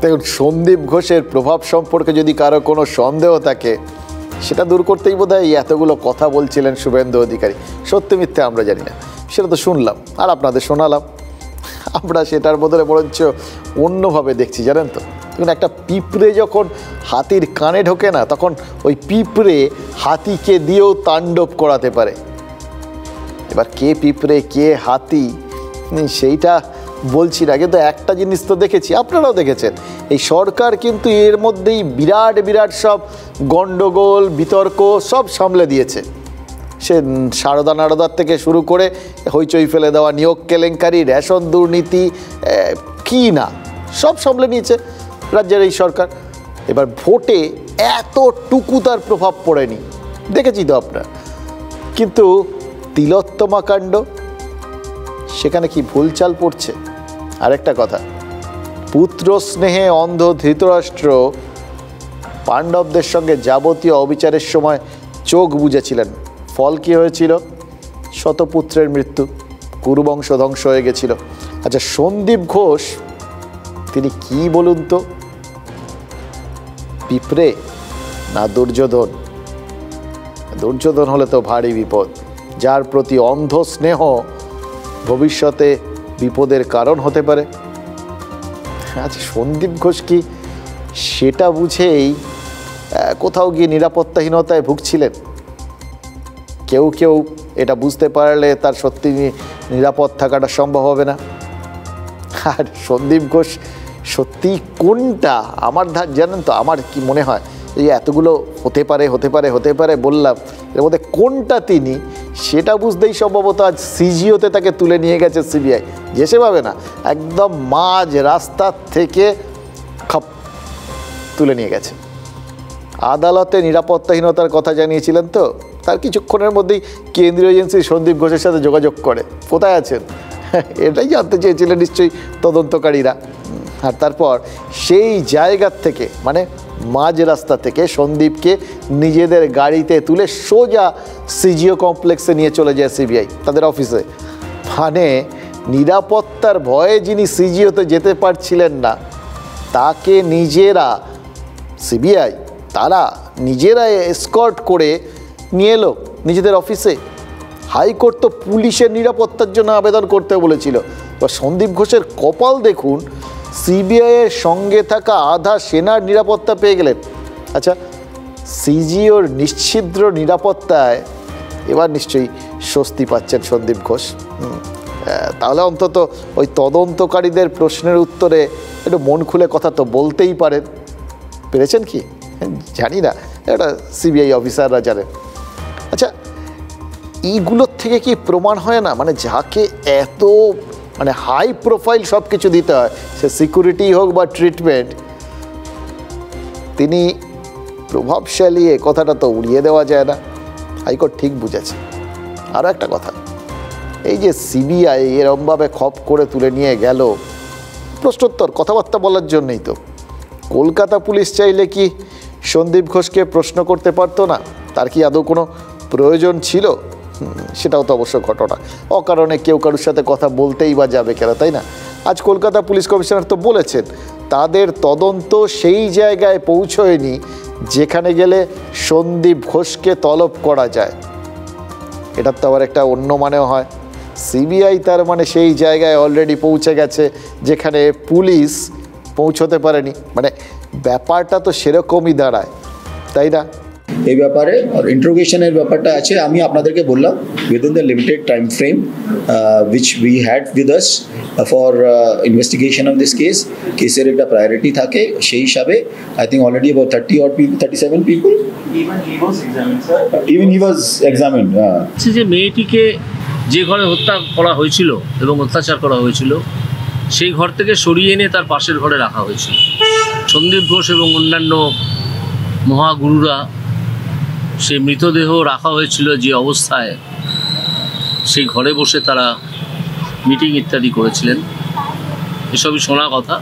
দেখুন, সন্দীপ ঘোষের প্রভাব সম্পর্কে যদি কারো কোনো সন্দেহ থাকে, সেটা দূর করতেই বোধহয় এতগুলো কথা বলছিলেন শুভেন্দু অধিকারী। সত্যি মিথ্যে আমরা জানি না, সেটা তো শুনলাম আর আপনাদের শোনালাম। আমরা সেটার বদলে বরঞ্চ অন্যভাবে দেখছি, জানেন তো। দেখুন, একটা পিঁপড়ে যখন হাতির কানে ঢোকে না, তখন ওই পিঁপড়ে হাতিকে দিয়েও তাণ্ডব করাতে পারে। এবার কে পিঁপড়ে কে হাতি সেইটা বলছি না, কিন্তু একটা জিনিস তো দেখেছি, আপনারাও দেখেছেন, এই সরকার কিন্তু এর মধ্যেই বিরাট বিরাট সব গণ্ডগোল বিতর্ক সব সামলে দিয়েছে। সে সারদা নারদার থেকে শুরু করে হইচই ফেলে দেওয়া নিয়োগ কেলেঙ্কারি, রেশন দুর্নীতি, কি না সব সামলে নিয়েছে রাজ্যের এই সরকার। এবার ভোটে এতটুকু তার প্রভাব পড়েনি, দেখেছি তো আপনার। কিন্তু তিলোত্তমা কাণ্ড, সেখানে কি ভুল চাল পড়ছে? আরেকটা কথা, পুত্র স্নেহে অন্ধ ধৃতরাষ্ট্র পাণ্ডবদের সঙ্গে যাবতীয় অবিচারের সময় চোখ বুজেছিলেন। ফল কি হয়েছিল? শতপুত্রের মৃত্যু, কুরুবংশ ধ্বংস হয়ে গেছিল। আচ্ছা, সন্দীপ ঘোষ তিনি কি বলুন তো? পিঁপড়ে না দুর্যোধন? দুর্যোধন হলে তো ভারী বিপদ, যার প্রতি অন্ধ স্নেহ ভবিষ্যতে বিপদের কারণ হতে পারে। আচ্ছা, সন্দীপ ঘোষ কি সেটা বুঝেই কোথাও গিয়ে নিরাপত্তাহীনতায় ভুগছিলেন? কেউ কেউ এটা বুঝতে পারলে তার সত্যি নিরাপদ থাকাটা সম্ভব হবে না। আর সন্দীপ ঘোষ সত্যি কোনটা, আমার জানেন তো, আমার কি মনে হয় এই এতগুলো হতে পারে হতে পারে হতে পারে বললাম, এর মধ্যে কোনটা তিনি সেটা বুঝতেই সম্ভবত আজ সিজিওতে তাকে তুলে নিয়ে গেছে সিবিআই। যে সেভাবে না, একদম মাঝ রাস্তার থেকে খপ তুলে নিয়ে গেছে। আদালতে নিরাপত্তাহীনতার কথা জানিয়েছিলেন তো, তার কিছুক্ষণের মধ্যেই কেন্দ্রীয় এজেন্সি সন্দীপ ঘোষের সাথে যোগাযোগ করে, কোথায় আছেন এটাই জানতে চেয়েছিলেন নিশ্চয়ই তদন্তকারীরা। আর তারপর সেই জায়গার থেকে, মানে মাঝ রাস্তা থেকে সন্দীপকে নিজেদের গাড়িতে তুলে সোজা সিজিও কমপ্লেক্সে নিয়ে চলে যায় সিবিআই তাদের অফিসে। মানে নিরাপত্তার ভয়ে যিনি সিজিওতে যেতে পারছিলেন না, তাকে নিজেরা সিবিআই তারা নিজেরা এসকর্ট করে নিয়ে এলো নিজেদের অফিসে। হাইকোর্ট তো পুলিশের নিরাপত্তার জন্য আবেদন করতে বলেছিল। এবার সন্দীপ ঘোষের কপাল দেখুন, সিবিআইয়ের সঙ্গে থাকা আধা সেনার নিরাপত্তা পেয়ে গেলেন। আচ্ছা, সিজিওর নিশ্ছিদ্র নিরাপত্তায় এবার নিশ্চয়ই স্বস্তি পাচ্ছেন সন্দীপ ঘোষ। তাহলে অন্তত ওই তদন্তকারীদের প্রশ্নের উত্তরে একটু মন খুলে কথা তো বলতেই পারেন। পেরেছেন কি জানি না, এটা সিবিআই অফিসাররা জানেন। আচ্ছা, এইগুলোর থেকে কি প্রমাণ হয় না, মানে যাকে এত মানে হাই প্রোফাইল সব কিছু দিতে হয়, সে সিকিউরিটি হোক বা ট্রিটমেন্ট, তিনি প্রভাবশালী, এ কথাটা তো উড়িয়ে দেওয়া যায় না। হাইকোর্ট ঠিক বুঝেছে। আরও একটা কথা, এই যে সিবিআই এরমভাবে খপ করে তুলে নিয়ে গেল প্রশ্নোত্তর কথাবার্তা বলার জন্যই তো। কলকাতা পুলিশ চাইলে কি সন্দীপ ঘোষকে প্রশ্ন করতে পারতো না? তার কি আদৌ কোনো প্রয়োজন ছিল? সেটাও তো অবশ্য ঘটনা। অকারণে কেউ কারোর সাথে কথা বলতেই বা যাবে কেন, তাই না? আজ কলকাতা পুলিশ কমিশনার তো বলেছেন তাদের তদন্ত সেই জায়গায় পৌঁছয়নি যেখানে গেলে সন্দীপ ঘোষকে তলব করা যায়। এটার তো আবার একটা অন্য মানেও হয়। সিবিআই তার মানে সেই জায়গায় অলরেডি পৌঁছে গেছে যেখানে পুলিশ পৌঁছতে পারেনি। মানে ব্যাপারটা তো সেরকমই দাঁড়ায়, তাই না? এই ব্যাপারে আর ইন্টারোগেশনের ব্যাপারটা আছে। আমি আপনাদেরকে বললাম within the limited time frame which we had with us for investigation of this case, কেসের একটা প্রায়োরিটি থাকে, সেই হিসাবে I think already about 30 odd people, 37 people, even he was examined. যে মেয়েটিকে যে ঘরে হত্যা করা হয়েছিল এবং অত্যাচার করা হয়েছিল সেই ঘর থেকে সরিয়ে এনে তার পাশের ঘরে রাখা হয়েছিল। সন্দীপ ঘোষ এবং অন্যান্য মহাগুরুরা সেই মৃতদেহ রাখা হয়েছিল যে অবস্থায়, সেই ঘরে বসে তারা মিটিং ইত্যাদি করেছিলেন, এসবই শোনা কথা।